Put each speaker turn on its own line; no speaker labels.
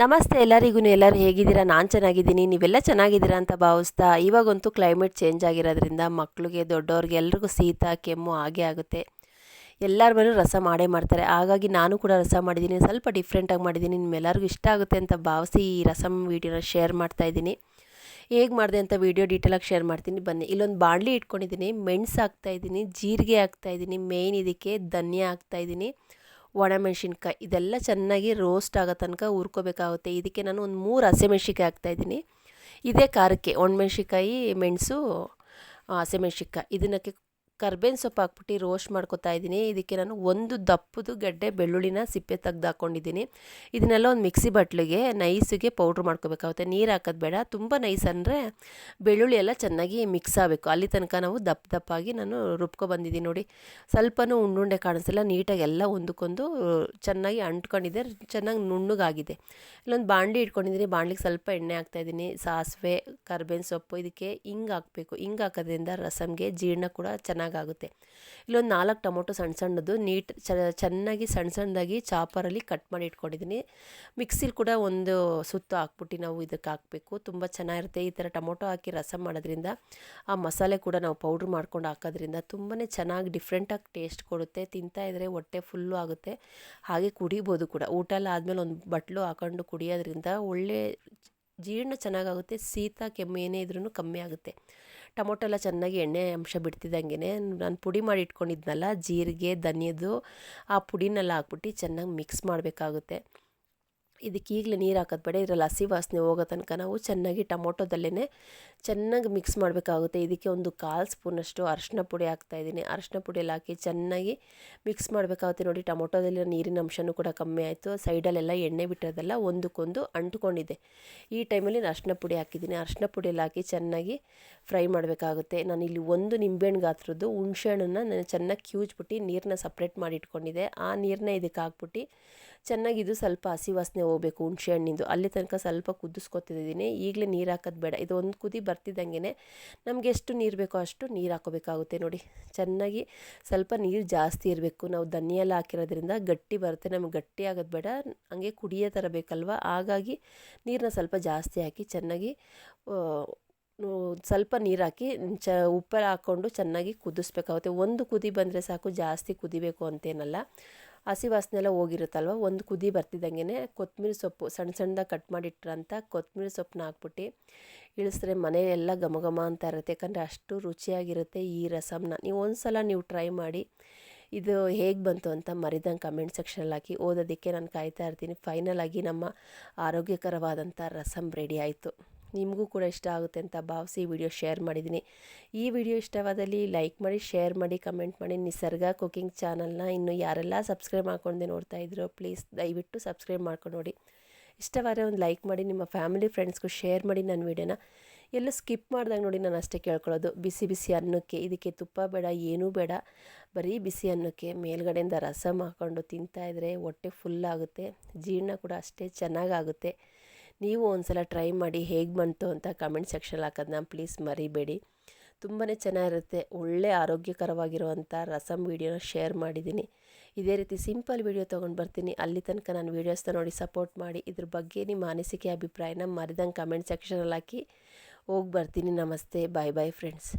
ನಮಸ್ತೆ ಎಲ್ಲರಿಗೂ. ಎಲ್ಲರೂ ಹೇಗಿದ್ದೀರಾ? ನಾನು ಚೆನ್ನಾಗಿದ್ದೀನಿ, ನೀವೆಲ್ಲ ಚೆನ್ನಾಗಿದ್ದೀರಾ ಅಂತ ಭಾವಿಸ್ತಾ, ಇವಾಗಂತೂ ಕ್ಲೈಮೇಟ್ ಚೇಂಜ್ ಆಗಿರೋದ್ರಿಂದ ಮಕ್ಕಳಿಗೆ ದೊಡ್ಡವ್ರಿಗೆ ಎಲ್ರಿಗೂ ಶೀತ ಕೆಮ್ಮು ಆಗೇ ಆಗುತ್ತೆ. ಎಲ್ಲರ ಮೇಲೂ ರಸ ಮಾಡೇ ಮಾಡ್ತಾರೆ. ಹಾಗಾಗಿ ನಾನು ಕೂಡ ರಸ ಮಾಡಿದ್ದೀನಿ, ಸ್ವಲ್ಪ ಡಿಫ್ರೆಂಟಾಗಿ ಮಾಡಿದ್ದೀನಿ. ನಿಮ್ಮೆಲ್ಲರಿಗೂ ಇಷ್ಟ ಆಗುತ್ತೆ ಅಂತ ಭಾವಿಸಿ ಈ ರಸಮ್ ವೀಡಿಯೋನ ಶೇರ್ ಮಾಡ್ತಾಯಿದ್ದೀನಿ. ಹೇಗೆ ಮಾಡಿದೆ ಅಂತ ವೀಡಿಯೋ ಡೀಟೇಲಾಗಿ ಶೇರ್ ಮಾಡ್ತೀನಿ ಬನ್ನಿ. ಇಲ್ಲೊಂದು ಬಾಣಲಿ ಇಟ್ಕೊಂಡಿದ್ದೀನಿ, ಮೆಣಸು ಹಾಕ್ತಾಯಿದ್ದೀನಿ, ಜೀರಿಗೆ ಹಾಕ್ತಾಯಿದ್ದೀನಿ, ಮೇಯ್ನ್ ಇದಕ್ಕೆ ಧನಿಯಾ ಹಾಕ್ತಾಯಿದ್ದೀನಿ, ಒಣಮೆಣ್ಸಿನ್ಕಾಯಿ. ಇದೆಲ್ಲ ಚೆನ್ನಾಗಿ ರೋಸ್ಟ್ ಆಗೋ ತನಕ ಹುರ್ಕೋಬೇಕಾಗುತ್ತೆ. ಇದಕ್ಕೆ ನಾನು ಒಂದು 3 ಹಸಿಮೆಣ್ಸಿನ್ಕಾಯಿ ಹಾಕ್ತಾಯಿದ್ದೀನಿ. ಇದೇ ಖಾರಕ್ಕೆ ಒಣಮೆಣ್ಸಿನ್ಕಾಯಿ, ಮೆಣಸು, ಹಸಿಮೆಣ್ಸಿನ್ಕಾಯಿ. ಇದನ್ನಕ್ಕೆ ಕರ್ಬೇವಿನ ಸೊಪ್ಪು ಹಾಕ್ಬಿಟ್ಟು ರೋಸ್ಟ್ ಮಾಡ್ಕೊತಾ ಇದ್ದೀನಿ. ಇದಕ್ಕೆ ನಾನು ಒಂದು ದಪ್ಪದು ಗಡ್ಡೆ ಬೆಳ್ಳುಳ್ಳಿನ ಸಿಪ್ಪೆ ತೆಗ್ದು ಹಾಕ್ಕೊಂಡಿದ್ದೀನಿ. ಇದನ್ನೆಲ್ಲ ಒಂದು ಮಿಕ್ಸಿ ಬಟ್ಲಿಗೆ ನೈಸಿಗೆ ಪೌಡ್ರ್ ಮಾಡ್ಕೋಬೇಕಾಗುತ್ತೆ. ನೀರು ಹಾಕೋದು ಬೇಡ, ತುಂಬ ನೈಸ್ ಅಂದರೆ ಬೆಳ್ಳುಳ್ಳಿ ಎಲ್ಲ ಚೆನ್ನಾಗಿ ಮಿಕ್ಸ್ ಆಗಬೇಕು. ಅಲ್ಲಿ ತನಕ ನಾವು ದಪ್ಪಾಗಿ ನಾನು ರುಬ್ಕೊಬಂದಿದ್ದೀನಿ ನೋಡಿ. ಸ್ವಲ್ಪನೂ ಉಂಡುಂಡೆ ಕಾಣಿಸ್ತಿಲ್ಲ, ನೀಟಾಗಿ ಎಲ್ಲ ಒಂದಕ್ಕೊಂದು ಚೆನ್ನಾಗಿ ಅಂಟ್ಕೊಂಡಿದೆ, ಚೆನ್ನಾಗಿ ನುಣ್ಣಗಾಗಿದೆ. ಇಲ್ಲೊಂದು ಬಾಣಲಿ ಇಟ್ಕೊಂಡಿದ್ದೀನಿ, ಬಾಣಲಿಗೆ ಸ್ವಲ್ಪ ಎಣ್ಣೆ ಹಾಕ್ತಾಯಿದ್ದೀನಿ, ಸಾಸಿವೆ, ಕರ್ಬೇವಿನ ಸೊಪ್ಪು. ಇದಕ್ಕೆ ಹಿಂಗೆ ಹಾಕಬೇಕು. ಹಿಂಗೆ ಹಾಕೋದ್ರಿಂದ ರಸಮ್ಗೆ ಜೀರ್ಣ ಕೂಡ ಚೆನ್ನಾಗಾಗುತ್ತೆ. ಇಲ್ಲೊಂದು 4 ಟೊಮೊಟೊ ಸಣ್ಣದು ಚೆನ್ನಾಗಿ ಸಣ್ಣದಾಗಿ ಚಾಪರಲ್ಲಿ ಕಟ್ ಮಾಡಿ ಇಟ್ಕೊಂಡಿದ್ದೀನಿ. ಮಿಕ್ಸಿಲಿ ಕೂಡ ಒಂದು ಸುತ್ತು ಹಾಕ್ಬಿಟ್ಟು ನಾವು ಇದಕ್ಕೆ ಹಾಕಬೇಕು, ತುಂಬ ಚೆನ್ನಾಗಿರುತ್ತೆ. ಈ ಥರ ಟೊಮೊಟೊ ಹಾಕಿ ರಸಮ್ ಮಾಡೋದ್ರಿಂದ ಆ ಮಸಾಲೆ ಕೂಡ ನಾವು ಪೌಡ್ರ್ ಮಾಡ್ಕೊಂಡು ಹಾಕೋದ್ರಿಂದ ತುಂಬಾ ಚೆನ್ನಾಗಿ ಡಿಫ್ರೆಂಟಾಗಿ ಟೇಸ್ಟ್ ಕೊಡುತ್ತೆ. ತಿಂತಾಯಿದ್ರೆ ಹೊಟ್ಟೆ ಫುಲ್ಲು ಆಗುತ್ತೆ, ಹಾಗೆ ಕುಡಿಬೋದು ಕೂಡ. ಊಟ ಎಲ್ಲ ಆದಮೇಲೆ ಒಂದು ಬಟ್ಲು ಹಾಕೊಂಡು ಕುಡಿಯೋದ್ರಿಂದ ಒಳ್ಳೆ ಜೀರ್ಣ ಚೆನ್ನಾಗಾಗುತ್ತೆ, ಶೀತ ಕೆಮ್ಮು ಏನೇ ಇದ್ರೂ ಕಮ್ಮಿ ಆಗುತ್ತೆ. ಟೊಮೊಟೊ ಎಲ್ಲ ಚೆನ್ನಾಗಿ ಎಣ್ಣೆ ಅಂಶ ಬಿಡ್ತಿದ್ದಂಗೆ ನಾನು ಪುಡಿ ಮಾಡಿ ಇಟ್ಕೊಂಡಿದ್ನಲ್ಲ ಜೀರಿಗೆ ಧನಿಯದು, ಆ ಪುಡಿನೆಲ್ಲ ಹಾಕ್ಬಿಟ್ಟು ಚೆನ್ನಾಗಿ ಮಿಕ್ಸ್ ಮಾಡಬೇಕಾಗುತ್ತೆ. ಇದಕ್ಕೆ ಈಗಲೇ ನೀರು ಹಾಕೋದು ಬೇಡ, ಇದರಲ್ಲಿ ಹಸಿ ವಾಸನೆ ಹೋಗೋ ತನಕ ನಾವು ಚೆನ್ನಾಗಿ ಟೊಮೊಟೊದಲ್ಲೇ ಚೆನ್ನಾಗಿ ಮಿಕ್ಸ್ ಮಾಡಬೇಕಾಗುತ್ತೆ. ಇದಕ್ಕೆ ಒಂದು 1/4 ಸ್ಪೂನಷ್ಟು ಅರಿಶಿನ ಪುಡಿ ಹಾಕ್ತಾಯಿದ್ದೀನಿ. ಅರಿಶಿನ ಪುಡಿಯಲ್ಲಿ ಹಾಕಿ ಚೆನ್ನಾಗಿ ಮಿಕ್ಸ್ ಮಾಡಬೇಕಾಗುತ್ತೆ. ನೋಡಿ, ಟೊಮೊಟೊದಲ್ಲಿರೋ ನೀರಿನ ಅಂಶನೂ ಕೂಡ ಕಮ್ಮಿ ಆಯಿತು. ಸೈಡಲ್ಲೆಲ್ಲ ಎಣ್ಣೆ ಬಿಟ್ಟಿರೋದೆಲ್ಲ ಒಂದಕ್ಕೊಂದು ಅಂಟ್ಕೊಂಡಿದೆ. ಈ ಟೈಮಲ್ಲಿ ನಾನು ಅರಿಶಿನ ಪುಡಿ ಹಾಕಿದ್ದೀನಿ. ಅರಿಶಿನ ಪುಡಿಯಲ್ಲಿ ಹಾಕಿ ಚೆನ್ನಾಗಿ ಫ್ರೈ ಮಾಡಬೇಕಾಗುತ್ತೆ. ನಾನಿಲ್ಲಿ ಒಂದು ನಿಂಬೆಹಣ್ಣು ಗಾತ್ರದ್ದು ಹುಣಸೆಹಣ್ಣನ್ನು ನಾನು ಚೆನ್ನಾಗಿ ಕಿವುಚ್ಬಿಟ್ಟು ನೀರನ್ನ ಸಪ್ರೇಟ್ ಮಾಡಿ ಇಟ್ಕೊಂಡಿದ್ದೆ. ಆ ನೀರನ್ನ ಇದಕ್ಕೆ ಹಾಕ್ಬಿಟ್ಟು ಚೆನ್ನಾಗಿ ಇದು ಸ್ವಲ್ಪ ಹಸಿ ವಾಸನೆ ಹೋಗಬೇಕು ಹುಣಸೆ ಹಣ್ಣಿಂದು, ಅಲ್ಲಿ ತನಕ ಸ್ವಲ್ಪ ಕುದಿಸ್ಕೊತಿದ್ದೀನಿ. ಈಗಲೇ ನೀರು ಹಾಕೋದು ಬೇಡ, ಇದು ಒಂದು ಕುದಿ ಬರ್ತಿದ್ದಂಗೆ ನಮಗೆ ಎಷ್ಟು ನೀರು ಬೇಕೋ ಅಷ್ಟು ನೀರು ಹಾಕೋಬೇಕಾಗುತ್ತೆ. ನೋಡಿ, ಚೆನ್ನಾಗಿ ಸ್ವಲ್ಪ ನೀರು ಜಾಸ್ತಿ ಇರಬೇಕು. ನಾವು ಧನಿಯೆಲ್ಲ ಹಾಕಿರೋದ್ರಿಂದ ಗಟ್ಟಿ ಬರುತ್ತೆ, ನಮಗೆ ಗಟ್ಟಿ ಆಗೋದು ಬೇಡ, ಹಂಗೆ ಕುಡಿಯೋ ಥರ ಬೇಕಲ್ವ. ಹಾಗಾಗಿ ನೀರನ್ನ ಸ್ವಲ್ಪ ಜಾಸ್ತಿ ಹಾಕಿ ಚೆನ್ನಾಗಿ ಸ್ವಲ್ಪ ನೀರು ಹಾಕಿ ಉಪ್ಪೆಲ್ಲ ಹಾಕ್ಕೊಂಡು ಚೆನ್ನಾಗಿ ಕುದಿಸ್ಬೇಕಾಗುತ್ತೆ. ಒಂದು ಕುದಿ ಬಂದರೆ ಸಾಕು, ಜಾಸ್ತಿ ಕುದಿಬೇಕು ಅಂತೇನಲ್ಲ. ಹಸಿ ವಾಸನೆ ಎಲ್ಲ ಹೋಗಿರುತ್ತಲ್ವ, ಒಂದು ಕುದಿ ಬರ್ತಿದ್ದಂಗೆ ಕೊತ್ತಂಬರಿ ಸೊಪ್ಪು ಸಣ್ಣದಾಗಿ ಕಟ್ ಮಾಡಿಟ್ರಂತ ಕೊತ್ತಂಬರಿ ಸೊಪ್ಪನ್ನ ಹಾಕ್ಬಿಟ್ಟು ಇಳಿಸಿದ್ರೆ ಮನೆಯೆಲ್ಲ ಘಮ ಘಮ ಅಂತ ಇರುತ್ತೆ. ಯಾಕಂದರೆ ಅಷ್ಟು ರುಚಿಯಾಗಿರುತ್ತೆ ಈ ರಸಮ್ನ. ನೀವು ಒಂದು ಸಲ ನೀವು ಟ್ರೈ ಮಾಡಿ, ಇದು ಹೇಗೆ ಬಂತು ಅಂತ ಮರಿದಂಗೆ ಕಮೆಂಟ್ ಸೆಕ್ಷನಲ್ಲಿ ಹಾಕಿ. ಓದೋದಕ್ಕೆ ನಾನು ಕಾಯ್ತಾ ಇರ್ತೀನಿ. ಫೈನಲ್ ಆಗಿ ನಮ್ಮ ಆರೋಗ್ಯಕರವಾದಂಥ ರಸಮ್ ರೆಡಿ ಆಯಿತು. ನಿಮಗೂ ಕೂಡ ಇಷ್ಟ ಆಗುತ್ತೆ ಅಂತ ಭಾವಿಸಿ ಈ ವಿಡಿಯೋ ಶೇರ್ ಮಾಡಿದ್ದೀನಿ. ಈ ವಿಡಿಯೋ ಇಷ್ಟವಾದಲ್ಲಿ ಲೈಕ್ ಮಾಡಿ, ಶೇರ್ ಮಾಡಿ, ಕಮೆಂಟ್ ಮಾಡಿ. ನಿಸರ್ಗ ಕುಕಿಂಗ್ ಚಾನಲ್ನ ಇನ್ನು ಯಾರೆಲ್ಲ ಸಬ್ಸ್ಕ್ರೈಬ್ ಮಾಡ್ಕೊಂಡೆ ನೋಡ್ತಾ ಇದ್ರೋ ಪ್ಲೀಸ್ ದಯವಿಟ್ಟು ಸಬ್ಸ್ಕ್ರೈಬ್ ಮಾಡ್ಕೊಂಡು ನೋಡಿ. ಇಷ್ಟವಾದರೆ ಒಂದು ಲೈಕ್ ಮಾಡಿ, ನಿಮ್ಮ ಫ್ಯಾಮಿಲಿ ಫ್ರೆಂಡ್ಸ್ಗೂ ಶೇರ್ ಮಾಡಿ ನನ್ನ ವಿಡಿಯೋನ. ಎಲ್ಲೂ ಸ್ಕಿಪ್ ಮಾಡಿದಾಗ ನೋಡಿ, ನಾನು ಅಷ್ಟೇ ಕೇಳ್ಕೊಳ್ಳೋದು. ಬಿಸಿ ಬಿಸಿ ಅನ್ನಕ್ಕೆ, ಇದಕ್ಕೆ ತುಪ್ಪ ಬೇಡ, ಏನೂ ಬೇಡ, ಬರೀ ಬಿಸಿ ಅನ್ನಕ್ಕೆ ಮೇಲ್ಗಡೆಯಿಂದ ರಸಮ್ ಹಾಕ್ಕೊಂಡು ತಿಂತಾಯಿದ್ರೆ ಹೊಟ್ಟೆ ಫುಲ್ಲಾಗುತ್ತೆ, ಜೀರ್ಣ ಕೂಡ ಅಷ್ಟೇ ಚೆನ್ನಾಗಾಗುತ್ತೆ. ನೀವು ಒಂದು ಸಲ ಟ್ರೈ ಮಾಡಿ, ಹೇಗೆ ಬಂತು ಅಂತ ಕಮೆಂಟ್ ಸೆಕ್ಷನಲ್ಲಿ ಹಾಕೋದನ್ನ ಪ್ಲೀಸ್ ಮರಿಬೇಡಿ. ತುಂಬಾ ಚೆನ್ನಾಗಿರುತ್ತೆ. ಒಳ್ಳೆ ಆರೋಗ್ಯಕರವಾಗಿರುವಂಥ ರಸಮ್ ವೀಡಿಯೋನ ಶೇರ್ ಮಾಡಿದ್ದೀನಿ. ಇದೇ ರೀತಿ ಸಿಂಪಲ್ ವೀಡಿಯೋ ತೊಗೊಂಡು ಬರ್ತೀನಿ. ಅಲ್ಲಿ ತನಕ ನಾನು ವೀಡಿಯೋಸ್ನ ನೋಡಿ ಸಪೋರ್ಟ್ ಮಾಡಿ. ಇದ್ರ ಬಗ್ಗೆ ನಿಮ್ಮ ಅನಿಸಿಕೆ ಅಭಿಪ್ರಾಯನ ಮರಿದಂಗೆ ಕಮೆಂಟ್ ಸೆಕ್ಷನಲ್ಲಿ ಹಾಕಿ. ಹೋಗಿ ಬರ್ತೀನಿ. ನಮಸ್ತೆ, ಬಾಯ್ ಬಾಯ್ ಫ್ರೆಂಡ್ಸ್.